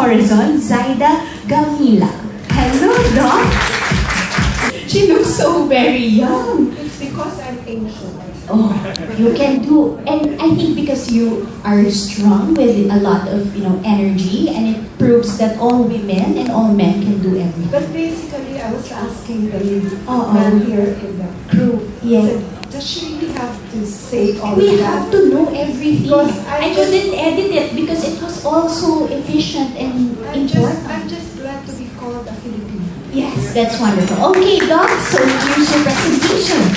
Horizon, Zaida Gamilla. Hello, Doc. She looks so very young. It's because I'm ancient. Oh, you can do, and I think because you are strong with a lot of, energy, and it proves that all women and all men can do everything. But basically, I was asking the lady Oh, man here in the crew. Yeah. Said, does she really have to say all We that? have to know everything. Because I couldn't edit it because it was also efficient and important. I'm just glad to be called a Filipino. Yes, that's wonderful. Okay, Doc, so here's your presentation.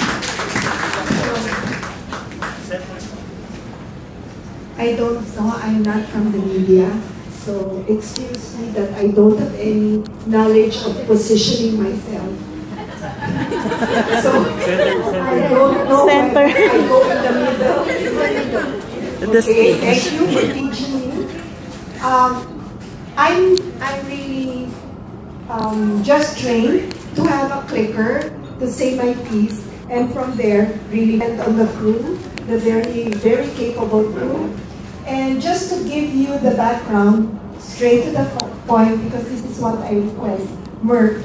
I don't know, I'm not from the media, so excuse me that I don't have any knowledge of positioning myself. So, I don't know Center. when I go in the middle. Okay, thank you for teaching me. I'm really just trained to have a clicker to say my piece, and from there, really went on the crew, the very, very capable crew. And just to give you the background, straight to the point, because this is what I request, Merck.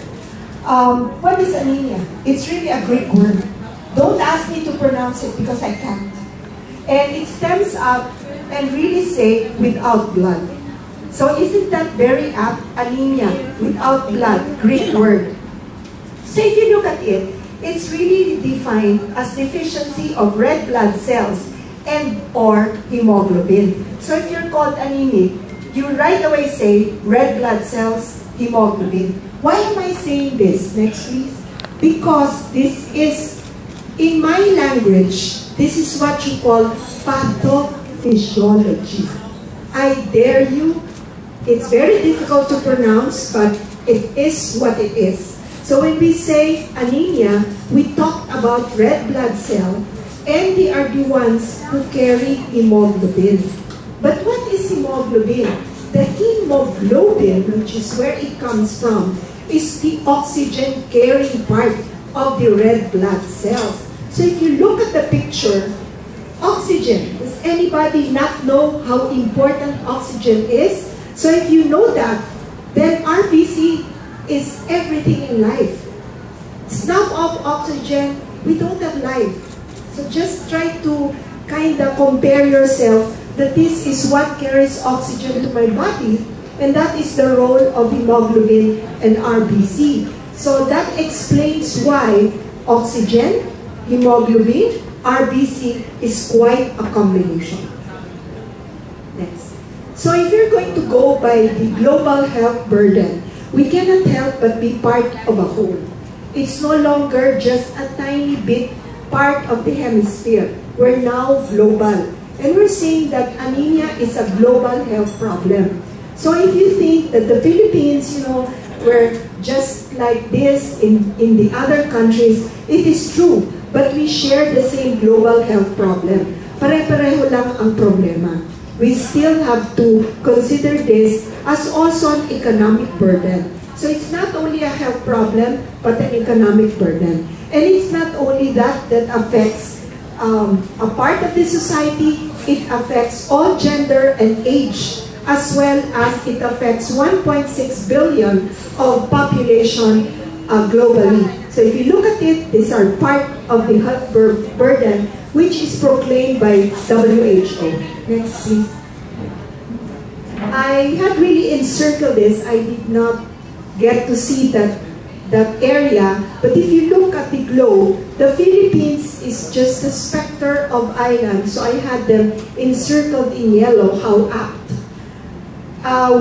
What is anemia? It's really a Greek word. Don't ask me to pronounce it because I can't. And it stems up and really say without blood. So isn't that very apt? Anemia, without blood, Greek word. So if you look at it, it's really defined as deficiency of red blood cells and or hemoglobin. So if you're called anemic, you right away say red blood cells, hemoglobin. Why am I saying this? Next please. Because this is, in my language, this is what you call pathophysiology. I dare you, it's very difficult to pronounce, but it is what it is. So when we say anemia, we talk about red blood cell, and they are the ones who carry hemoglobin. But what is hemoglobin? The hemoglobin, which is where it comes from, is the oxygen carrying part of the red blood cells. So if you look at the picture, oxygen, does anybody not know how important oxygen is? So if you know that, then RBC is everything in life. Snuff off oxygen, we don't have life. So just try to kind of compare yourself that this is what carries oxygen to my body, and that is the role of hemoglobin and RBC. So that explains why oxygen, hemoglobin, RBC is quite a combination. Next. So if you're going to go by the global health burden, we cannot help but be part of a whole. It's no longer just a tiny bit part of the hemisphere. We're now global. And we're saying that anemia is a global health problem. So if you think that the Philippines, we're just like this in the other countries, it is true. But we share the same global health problem. Pare-pareho lang ang problema. We still have to consider this as also an economic burden. So it's not only a health problem, but an economic burden. And it's not only that affects a part of the society, it affects all gender and age, as well as it affects 1.6 billion of population globally. So if you look at it, these are part of the health burden, which is proclaimed by WHO. Next, please. I had really encircled this. I did not get to see that area, but if you look at the globe, the Philippines is just a specter of islands, so I had them encircled in yellow. How apt.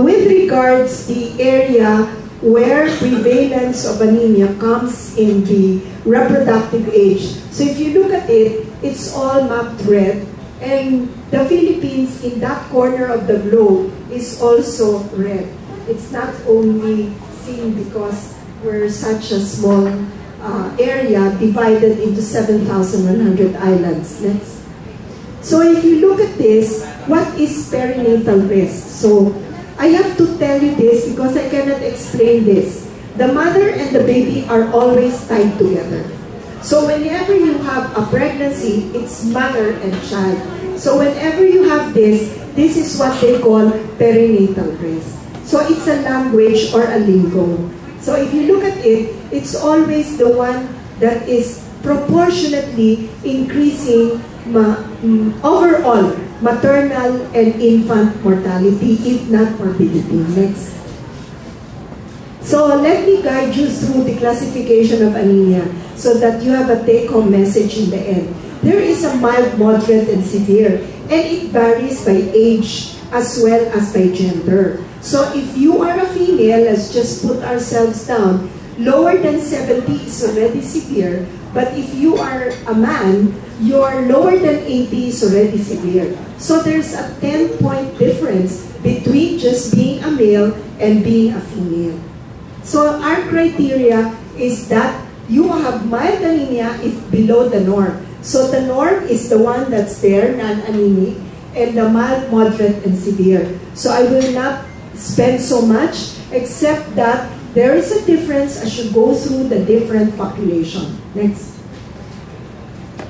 With regards the area where prevalence of anemia comes in the reproductive age, so if you look at it, it's all mapped red, and the Philippines in that corner of the globe is also red. It's not only seen because we're such a small area divided into 7,100 islands. Next. So if you look at this, what is perinatal risk? So I have to tell you this because I cannot explain this. The mother and the baby are always tied together. So whenever you have a pregnancy, it's mother and child. So whenever you have this, this is what they call perinatal rest. So it's a language or a lingo. So if you look at it, it's always the one that is proportionately increasing overall maternal and infant mortality, if not morbidity. Next. So let me guide you through the classification of anemia so that you have a take-home message in the end. There is a mild, moderate, and severe, and it varies by age as well as by gender. So if you are a female, let's just put ourselves down, lower than 70 is already severe, but if you are a man, your lower than 80 is already severe. So there's a 10-point difference between just being a male and being a female. So our criteria is that you have mild anemia if below the norm. So the norm is the one that's there, non-anemic, and the mild, moderate, and severe. So I will not spend so much, except that there is a difference as you go through the different population. Next.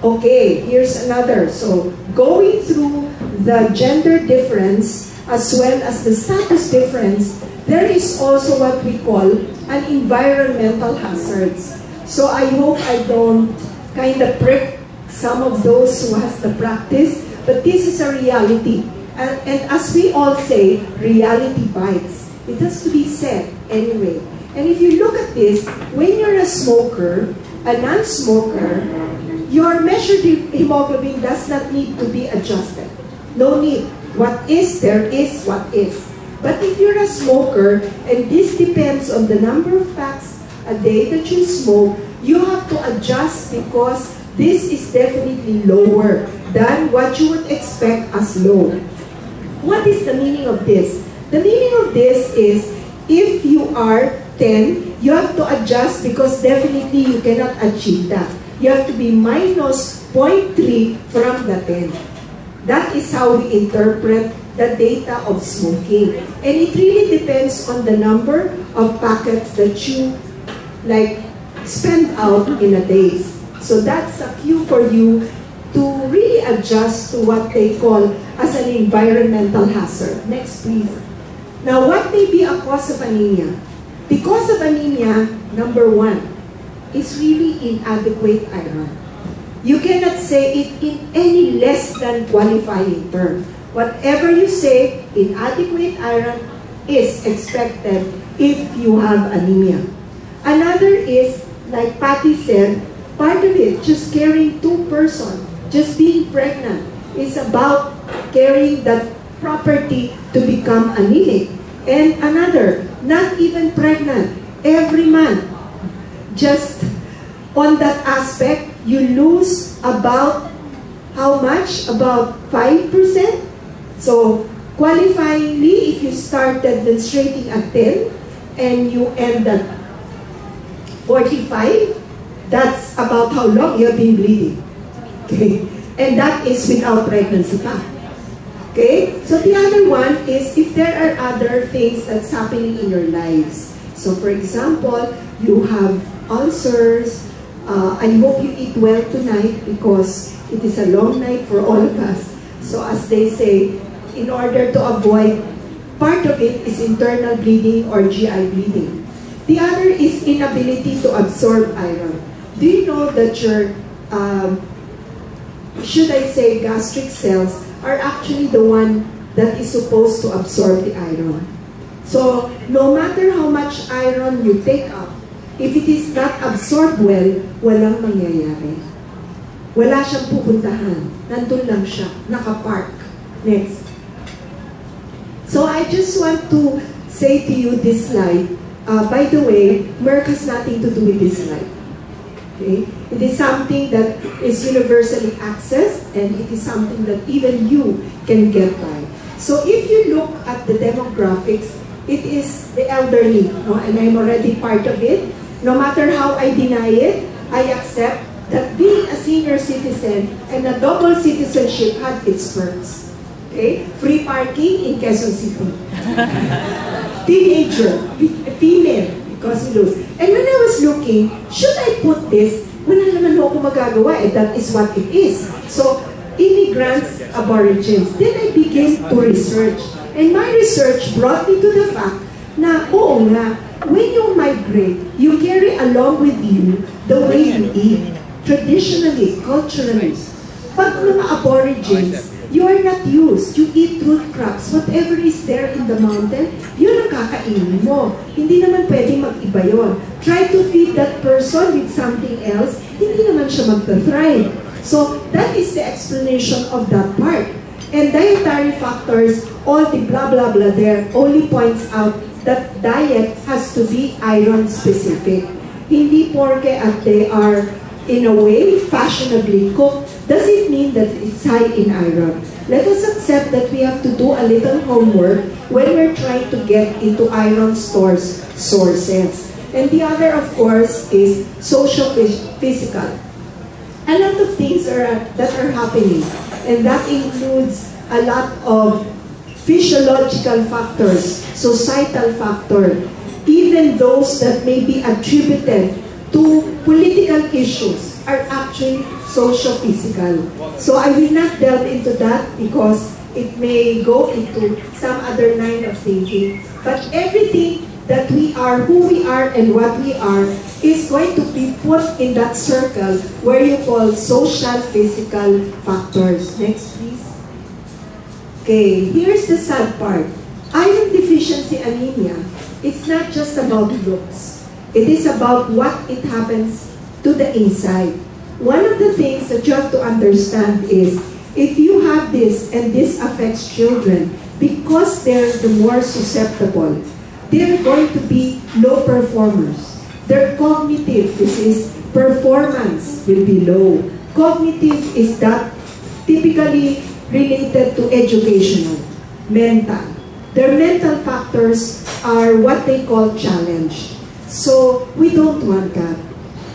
Okay, here's another. So going through the gender difference as well as the status difference, there is also what we call an environmental hazards. So I hope I don't kind of prick some of those who has the practice, but this is a reality. And as we all say, reality bites. It has to be said anyway. And if you look at this, when you're a smoker, a non-smoker, your measured hemoglobin does not need to be adjusted. No need. What is, there is what is. But if you're a smoker, and this depends on the number of packs a day that you smoke, you have to adjust because this is definitely lower than what you would expect as low. What is the meaning of this? The meaning of this is if you are 10, you have to adjust because definitely you cannot achieve that. You have to be minus 0.3 from the 10. That is how we interpret the data of smoking. And it really depends on the number of packets that you spend out in a day. So that's a cue for you to really adjust to what they call as an environmental hazard. Next, please. Now, what may be a cause of anemia? The cause of anemia, number one, is really inadequate iron. You cannot say it in any less than qualifying term. Whatever you say, inadequate iron is expected if you have anemia. Another is, like Patty said, part of it, just carrying two persons, just being pregnant, is about carrying that property to become anemic. And another, not even pregnant, every month, just on that aspect, you lose about how much? About 5%. So, qualifyingly, if you started menstruating at 10 and you end at 45, that's about how long you have been bleeding. Okay? And that is without pregnancy pa. Okay? So the other one is if there are other things that's happening in your lives. So for example, you have ulcers. I hope you eat well tonight because it is a long night for all of us. So as they say, in order to avoid, part of it is internal bleeding or GI bleeding. The other is inability to absorb iron. Do you know that your, should I say, gastric cells are actually the one that is supposed to absorb the iron? So, no matter how much iron you take up, if it is not absorbed well, walang mangyayari. Wala siyang pupuntahan. Nandun lang siya, nakapark. Next. So, I just want to say to you this slide. By the way, Merck has nothing to do with this slide. Okay? It is something that is universally accessed and it is something that even you can get by. So if you look at the demographics, it is the elderly, no? And I'm already part of it. No matter how I deny it, I accept that being a senior citizen and a double citizenship had its perks. Okay? Free parking in Quezon City. Teenager, female, because you lose. And when I was looking, should I put this? Wala naman ako magagawa, that is what it is. So, immigrants, aborigines. Then I began to research. And my research brought me to the fact na, oo nga, when you migrate, you carry along with you the way you eat, traditionally, culturally. Pag mga aborigines, you are not used. You eat root crops. Whatever is there in the mountain, yun ang kakainin mo. Hindi naman pwedeng mag-iba yun. Try to feed that person with something else, hindi naman siya mag-thrive. So, that is the explanation of that part. And dietary factors, all the blah blah blah there, only points out that diet has to be iron specific. Hindi porke at they are, in a way, fashionably cooked, does it mean that it's high in iron. Let us accept that we have to do a little homework when we're trying to get into iron sources. And the other, of course, is social-physical. A lot of things that are happening, and that includes a lot of physiological factors, societal factors, even those that may be attributed to political issues are actually socio-physical. So I will not delve into that because it may go into some other line of thinking. But everything that we are, who we are, and what we are is going to be put in that circle where you call social physical factors. Next, please. Okay, here's the sad part. Iron deficiency anemia, it's not just about looks. It is about what it happens to the inside. One of the things that you have to understand is, if you have this and this affects children, because they're the more susceptible, they're going to be low performers. Their cognitive, this is performance, will be low. Cognitive is that typically related to educational, mental. Their mental factors are what they call challenge. So we don't want that.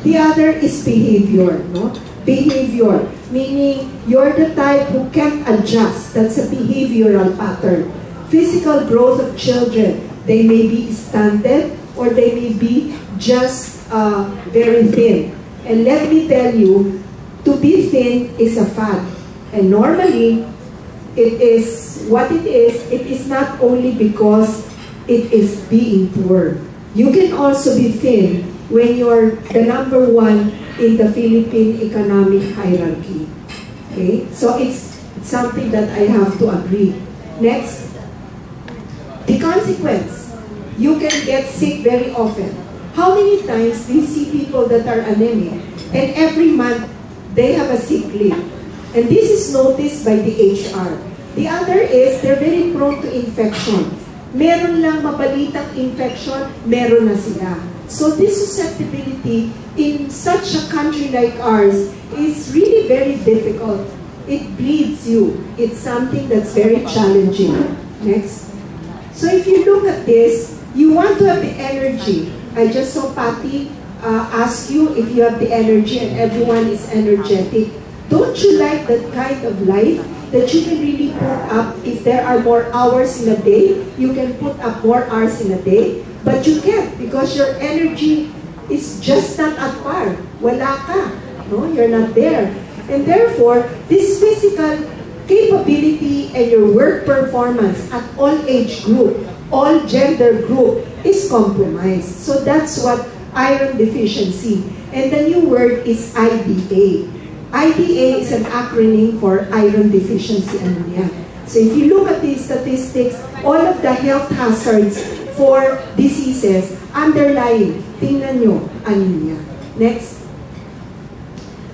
The other is behavior, no? Behavior, meaning you're the type who can't adjust. That's a behavioral pattern. Physical growth of children, they may be stunted or they may be just very thin. And let me tell you, to be thin is a fad. And normally, it is what it is. It is not only because it is being poor. You can also be thin when you're the number one in the Philippine economic hierarchy. Okay? So it's something that I have to agree. Next. The consequence, you can get sick very often. How many times do you see people that are anemic and every month they have a sick leave? And this is noticed by the HR. The other is they're very prone to infection. Meron lang mabalitang infection, meron na sila. So this susceptibility in such a country like ours is really very difficult. It bleeds you. It's something that's very challenging. Next. So if you look at this, you want to have the energy. I just saw Patty ask you if you have the energy and everyone is energetic. Don't you like that kind of life that you can really put up? If there are more hours in a day, you can put up more hours in a day. But you can't because your energy is just not at par. Wala ka. No? You're not there. And therefore, this physical capability and your work performance at all age group, all gender group is compromised. So that's what iron deficiency. And the new word is IDA. IDA is an acronym for iron deficiency anemia. So if you look at these statistics, all of the health hazards for diseases underlying, tingnan nyo, anemia. Next.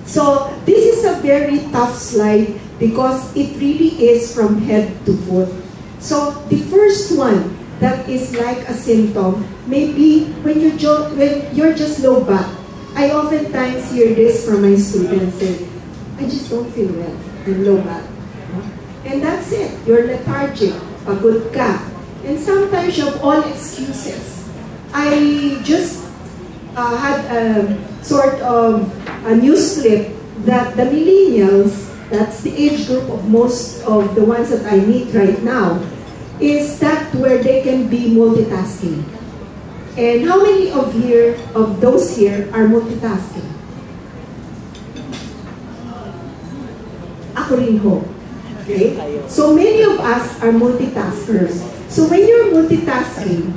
So this is a very tough slide because it really is from head to foot. So the first one that is like a symptom may be when you're just low back. I oftentimes hear this from my students say, I just don't feel well, I'm low back. And that's it, you're lethargic, pagod ka. And sometimes you have all excuses. I just had a sort of a news clip that the millennials, that's the age group of most of the ones that I meet right now, is that where they can be multitasking. And how many of those here are multitasking? Ako ako rin ho. Okay? So many of us are multitaskers. So when you're multitasking,